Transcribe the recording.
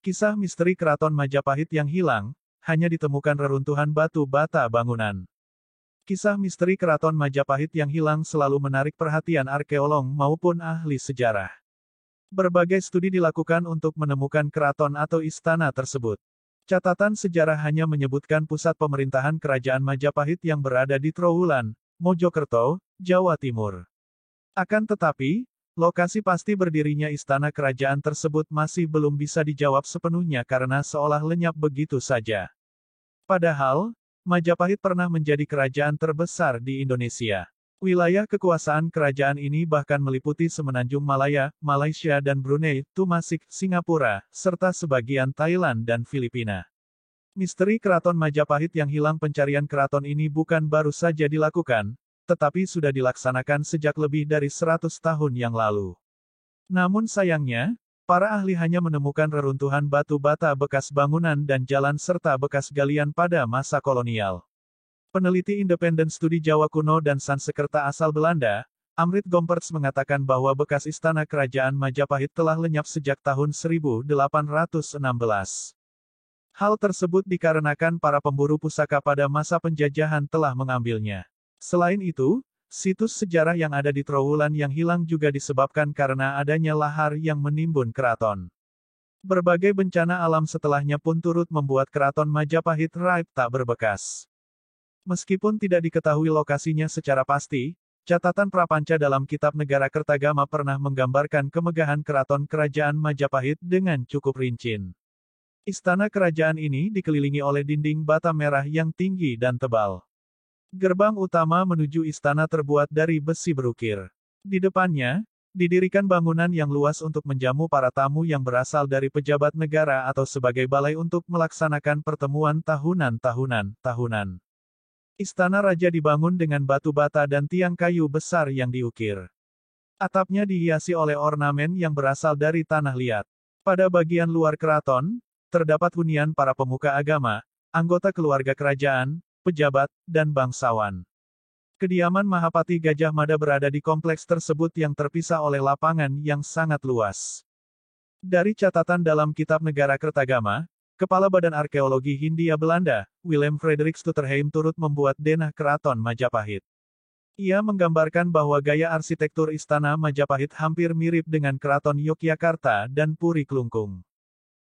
Kisah misteri Keraton Majapahit yang hilang, hanya ditemukan reruntuhan batu bata bangunan. Kisah misteri Keraton Majapahit yang hilang selalu menarik perhatian arkeolog maupun ahli sejarah. Berbagai studi dilakukan untuk menemukan keraton atau istana tersebut. Catatan sejarah hanya menyebutkan pusat pemerintahan Kerajaan Majapahit yang berada di Trowulan, Mojokerto, Jawa Timur. Akan tetapi, lokasi pasti berdirinya istana kerajaan tersebut masih belum bisa dijawab sepenuhnya karena seolah lenyap begitu saja. Padahal, Majapahit pernah menjadi kerajaan terbesar di Indonesia. Wilayah kekuasaan kerajaan ini bahkan meliputi semenanjung Malaya, Malaysia dan Brunei, Tumasik, Singapura, serta sebagian Thailand dan Filipina. Misteri Keraton Majapahit yang hilang. Pencarian keraton ini bukan baru saja dilakukan, tetapi sudah dilaksanakan sejak lebih dari 100 tahun yang lalu. Namun sayangnya, para ahli hanya menemukan reruntuhan batu bata bekas bangunan dan jalan serta bekas galian pada masa kolonial. Peneliti independen studi Jawa kuno dan Sansekerta asal Belanda, Amrit Gompertz mengatakan bahwa bekas istana kerajaan Majapahit telah lenyap sejak tahun 1816. Hal tersebut dikarenakan para pemburu pusaka pada masa penjajahan telah mengambilnya. Selain itu, situs sejarah yang ada di Trowulan yang hilang juga disebabkan karena adanya lahar yang menimbun keraton. Berbagai bencana alam setelahnya pun turut membuat keraton Majapahit raib tak berbekas. Meskipun tidak diketahui lokasinya secara pasti, catatan prapanca dalam Kitab Negara Kertagama pernah menggambarkan kemegahan keraton kerajaan Majapahit dengan cukup rinci. Istana kerajaan ini dikelilingi oleh dinding bata merah yang tinggi dan tebal. Gerbang utama menuju istana terbuat dari besi berukir. Di depannya, didirikan bangunan yang luas untuk menjamu para tamu yang berasal dari pejabat negara atau sebagai balai untuk melaksanakan pertemuan tahunan. Istana raja dibangun dengan batu bata dan tiang kayu besar yang diukir. Atapnya dihiasi oleh ornamen yang berasal dari tanah liat. Pada bagian luar keraton, terdapat hunian para pemuka agama, anggota keluarga kerajaan, pejabat, dan bangsawan. Kediaman Mahapati Gajah Mada berada di kompleks tersebut yang terpisah oleh lapangan yang sangat luas. Dari catatan dalam Kitab Negara Kertagama, Kepala Badan Arkeologi Hindia Belanda, Willem Frederik Stutterheim turut membuat denah Keraton Majapahit. Ia menggambarkan bahwa gaya arsitektur istana Majapahit hampir mirip dengan Keraton Yogyakarta dan Puri Klungkung.